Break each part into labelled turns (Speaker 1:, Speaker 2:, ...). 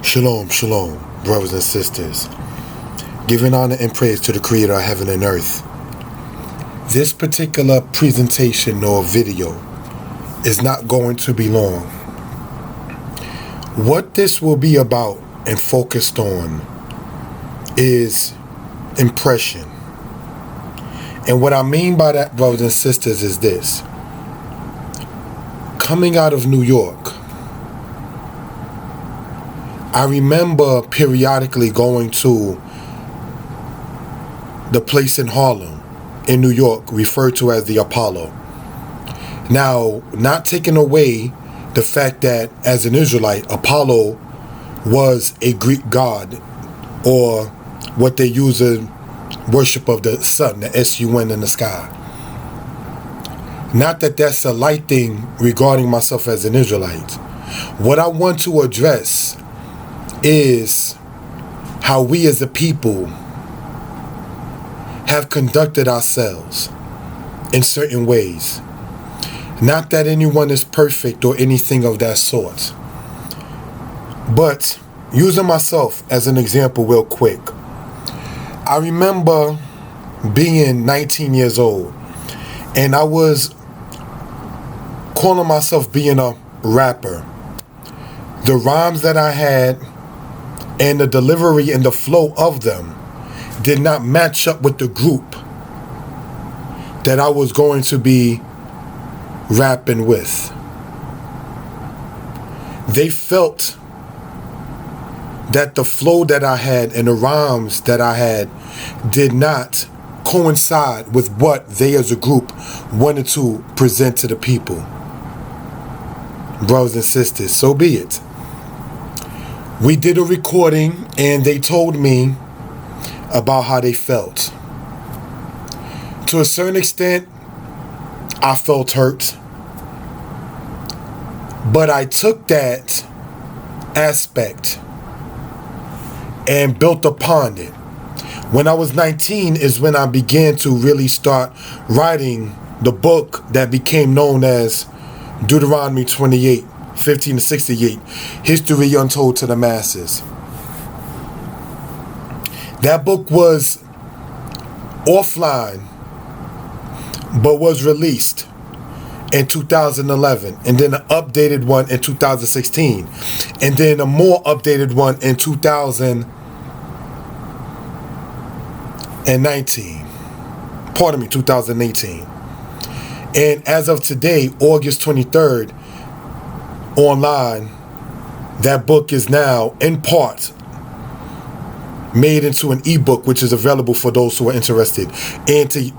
Speaker 1: Shalom, shalom, brothers and sisters. Giving honor and praise to the Creator of heaven and earth. This particular presentation or video is not going to be long. What this will be about and focused on is impression. And what I mean by that, brothers and sisters, is this. Coming out of New York, I remember periodically going to the place in Harlem, in New York, referred to as the Apollo. Now, not taking away the fact that as an Israelite, Apollo was a Greek god, or what they use in worship of the sun, the S-U-N in the sky. Not that that's a light thing regarding myself as an Israelite. What I want to address is how we as a people have conducted ourselves in certain ways. Not that anyone is perfect or anything of that sort. But using myself as an example real quick. I remember being 19 years old and I was calling myself being a rapper. The rhymes that I had and the delivery and the flow of them did not match up with the group that I was going to be rapping with. They felt that the flow that I had and the rhymes that I had did not coincide with what they as a group wanted to present to the people. Brothers and sisters, so be it. We did a recording and they told me about how they felt. To a certain extent, I felt hurt. But I took that aspect and built upon it. When I was 19 is when I began to really start writing the book that became known as Deuteronomy 28. 15 to 68, History Untold to the Masses. That book was offline, but was released in 2011, and then an updated one in 2016, and then a more updated one in 2018. And as of today, August 23rd, online, that book is now in part made into an ebook, which is available for those who are interested. And to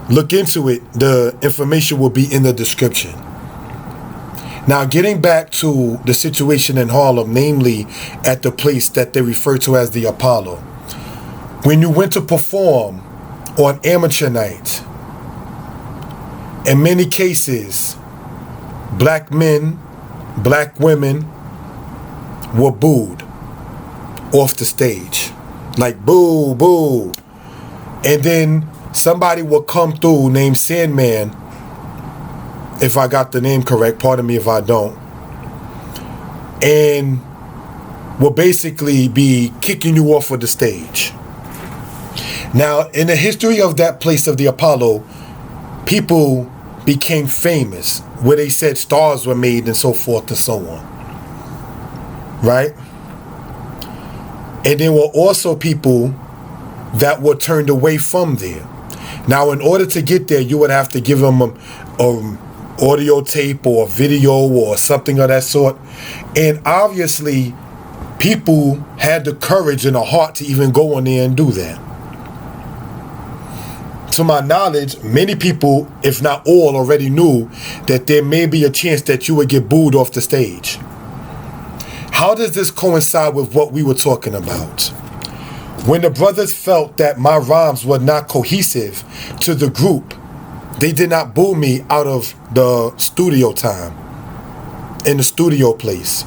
Speaker 1: look into it, the information will be in the description. Now, getting back to the situation in Harlem, namely at the place that they refer to as the Apollo. When you went to perform on amateur night, in many cases, black men, black women were booed off the stage. Like, boo, boo. And then somebody will come through named Sandman, if I got the name correct, pardon me if I don't, and will basically be kicking you off of the stage. Now, in the history of that place of the Apollo, people became famous, where they said stars were made and so forth and so on. Right? And there were also people that were turned away from there. Now, in order to get there, you would have to give them a audio tape or a video or something of that sort. And obviously, people had the courage and the heart to even go in there and do that. To my knowledge, many people, if not all, already knew that there may be a chance that you would get booed off the stage. How does this coincide with what we were talking about? When the brothers felt that my rhymes were not cohesive to the group, they did not boo me out of the studio time, in the studio place.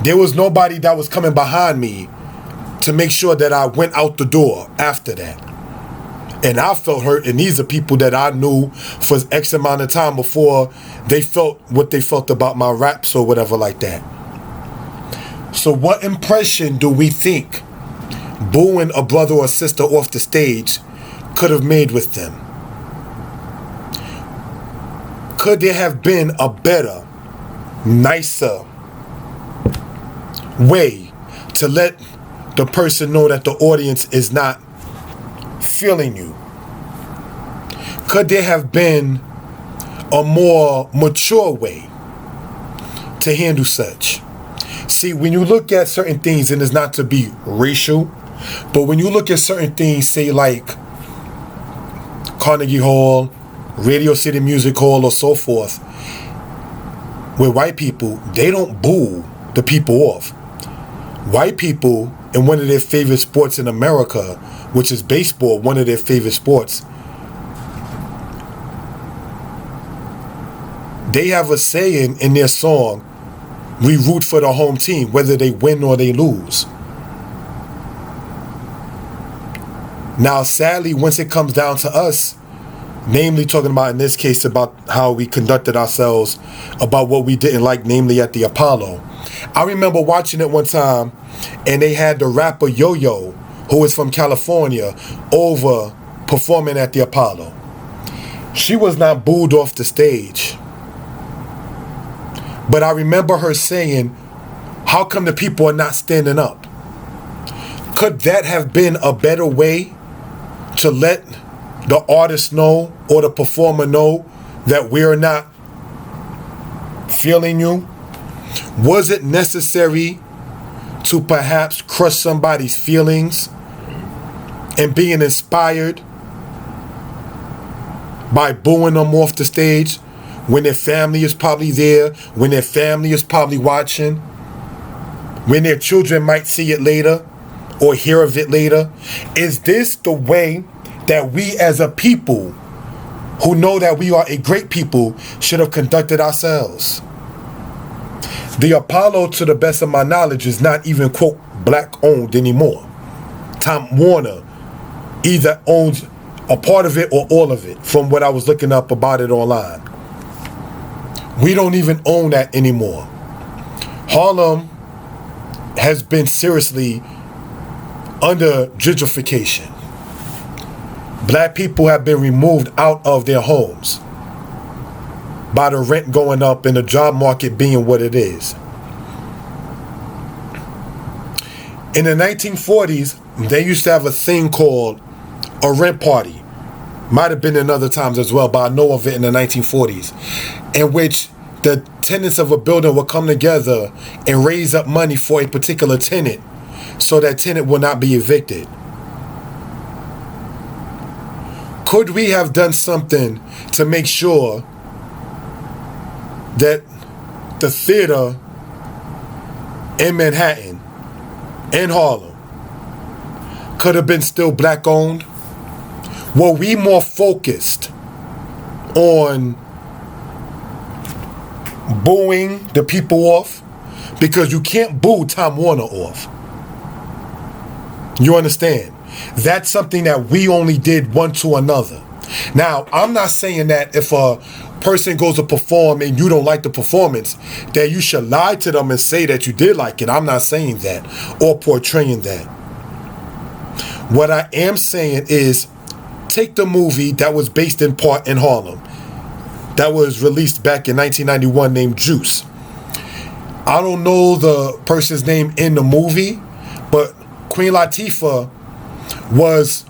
Speaker 1: There was nobody that was coming behind me to make sure that I went out the door after that. And I felt hurt, and these are people that I knew for X amount of time before they felt what they felt about my raps or whatever like that. So what impression do we think booing a brother or sister off the stage could have made with them? Could there have been a better, nicer way to let the person know that the audience is not feeling you? Could there have been a more mature way to handle such? See, when you look at certain things, and it's not to be racial, but when you look at certain things, say like Carnegie Hall, Radio City Music Hall, or so forth, with white people, they don't boo the people off. White people, in one of their favorite sports in America, which is baseball, one of their favorite sports, they have a saying in their song, we root for the home team, whether they win or they lose. Now, sadly, once it comes down to us, namely talking about, in this case, about how we conducted ourselves, about what we didn't like, namely at the Apollo. I remember watching it one time, and they had the rapper Yo-Yo, who is from California, over performing at the Apollo. She was not booed off the stage. But I remember her saying, how come the people are not standing up? Could that have been a better way to let the artist know or the performer know that we're not feeling you? Was it necessary to perhaps crush somebody's feelings and being inspired by booing them off the stage when their family is probably there, when their family is probably watching, when their children might see it later or hear of it later? Is this the way that we as a people who know that we are a great people should have conducted ourselves? The Apollo, to the best of my knowledge, is not even, quote, black owned anymore. Time Warner either owns a part of it or all of it, from what I was looking up about it online. We don't even own that anymore. Harlem has been seriously under gentrification. Black people have been removed out of their homes by the rent going up and the job market being what it is. In the 1940s, they used to have a thing called a rent party. Might have been in other times as well, but I know of it in the 1940s, in which the tenants of a building will come together and raise up money for a particular tenant so that tenant will not be evicted. Could we have done something to make sure that the theater in Manhattan and Harlem could have been still black owned? Were we more focused on booing the people off? Because you can't boo Time Warner off. You understand? That's something that we only did one to another. Now, I'm not saying that if a person goes to perform and you don't like the performance, that you should lie to them and say that you did like it. I'm not saying that or portraying that. What I am saying is, take the movie that was based in part in Harlem, that was released back in 1991, named Juice. I don't know the person's name in the movie, but Queen Latifah was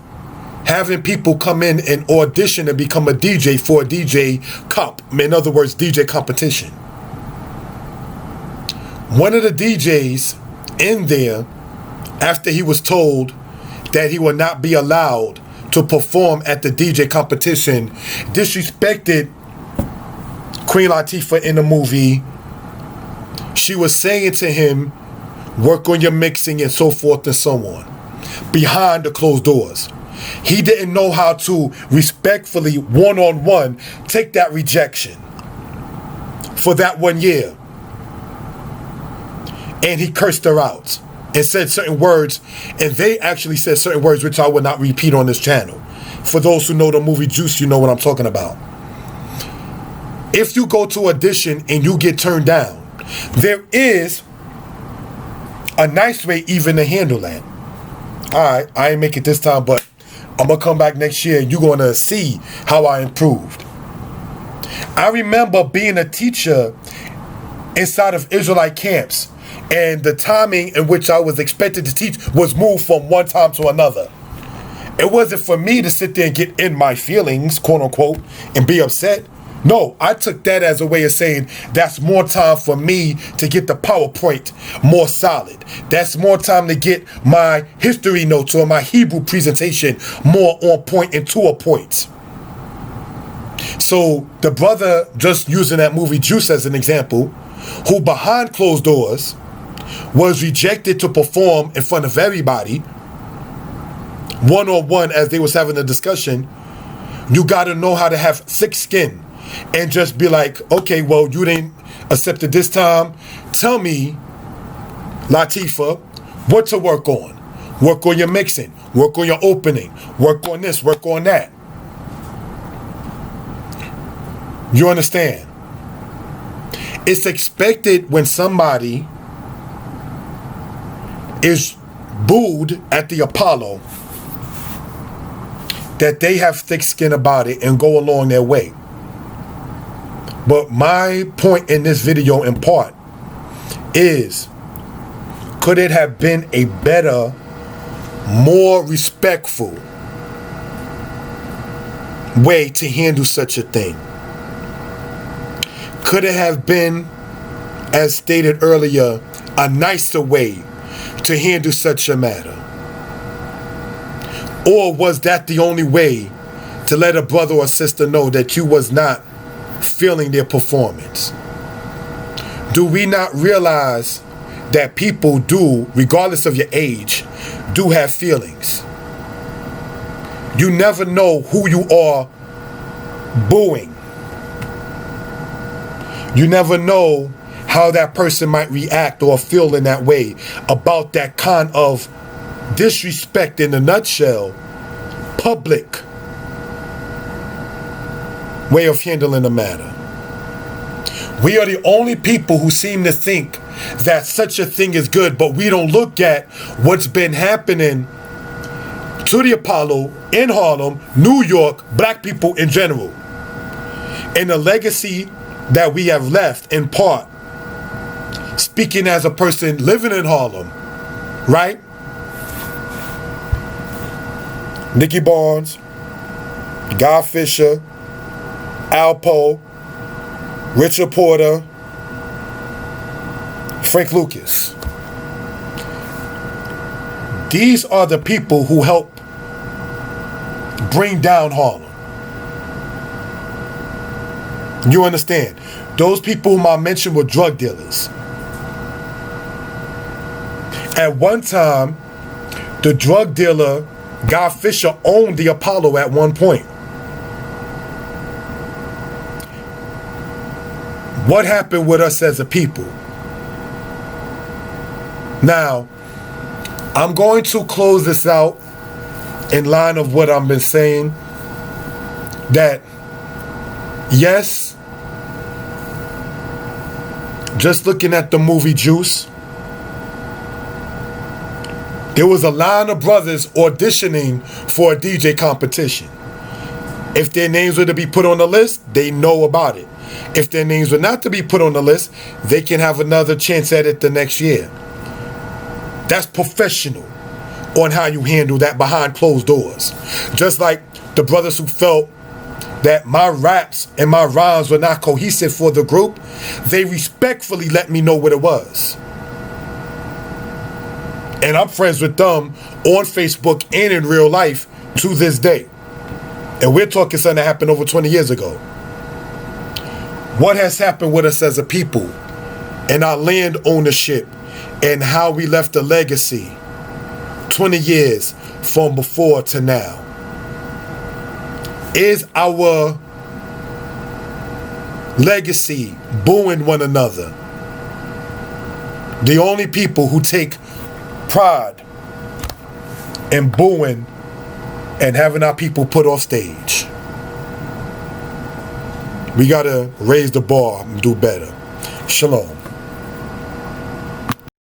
Speaker 1: having people come in and audition and become a DJ for a DJ comp. In other words, DJ competition. One of the DJs in there, after he was told that he would not be allowed to perform at the DJ competition, disrespected Queen Latifah in the movie. She was saying to him, work on your mixing and so forth and so on, behind the closed doors. He didn't know how to respectfully, one-on-one, take that rejection for that 1 year. And he cursed her out and said certain words, and they actually said certain words which I will not repeat on this channel. For those who know the movie Juice, you know what I'm talking about. If you go to audition and you get turned down, there is a nice way even to handle that. All right, I ain't make it this time, but I'm going to come back next year and you're going to see how I improved. I remember being a teacher inside of Israelite camps, and the timing in which I was expected to teach was moved from one time to another. It wasn't for me to sit there and get in my feelings, quote unquote, and be upset. No, I took that as a way of saying that's more time for me to get the PowerPoint more solid. That's more time to get my history notes or my Hebrew presentation more on point and to a point. So the brother, just using that movie Juice as an example, who behind closed doors was rejected to perform in front of everybody, one-on-one as they was having a discussion, you got to know how to have thick skin and just be like, okay, well, you didn't accept it this time. Tell me, Latifah, what to work on. Work on your mixing. Work on your opening. Work on this. Work on that. You understand? It's expected when somebody is booed at the Apollo that they have thick skin about it and go along their way. But my point in this video in part is, could it have been a better, more respectful way to handle such a thing? Could it have been, as stated earlier, a nicer way to handle such a matter? Or was that the only way to let a brother or sister know that you was not feeling their performance? Do we not realize that people do, regardless of your age, do have feelings? You never know who you are booing. You never know how that person might react or feel in that way about that kind of disrespect, in a nutshell, public way of handling the matter. We are the only people who seem to think that such a thing is good, but we don't look at what's been happening to the Apollo in Harlem, New York, black people in general, and the legacy that we have left, in part, speaking as a person living in Harlem, right? Nicky Barnes, Guy Fisher, Alpo, Richard Porter, Frank Lucas. These are the people who help bring down Harlem. You understand? Those people whom I mentioned were drug dealers. At one time, the drug dealer, Guy Fisher, owned the Apollo at one point. What happened with us as a people? Now, I'm going to close this out in line of what I've been saying, that yes, just looking at the movie Juice, there was a line of brothers auditioning for a DJ competition. If their names were to be put on the list, they know about it. If their names were not to be put on the list, they can have another chance at it the next year. That's professional on how you handle that behind closed doors. Just like the brothers who felt that my raps and my rhymes were not cohesive for the group, they respectfully let me know what it was. And I'm friends with them on Facebook and in real life to this day. And we're talking something that happened over 20 years ago. What has happened with us as a people and our land ownership and how we left a legacy 20 years from before to now? Is our legacy booing one another? The only people who take pride in booing and having our people put off stage. We gotta raise the bar and do better. Shalom.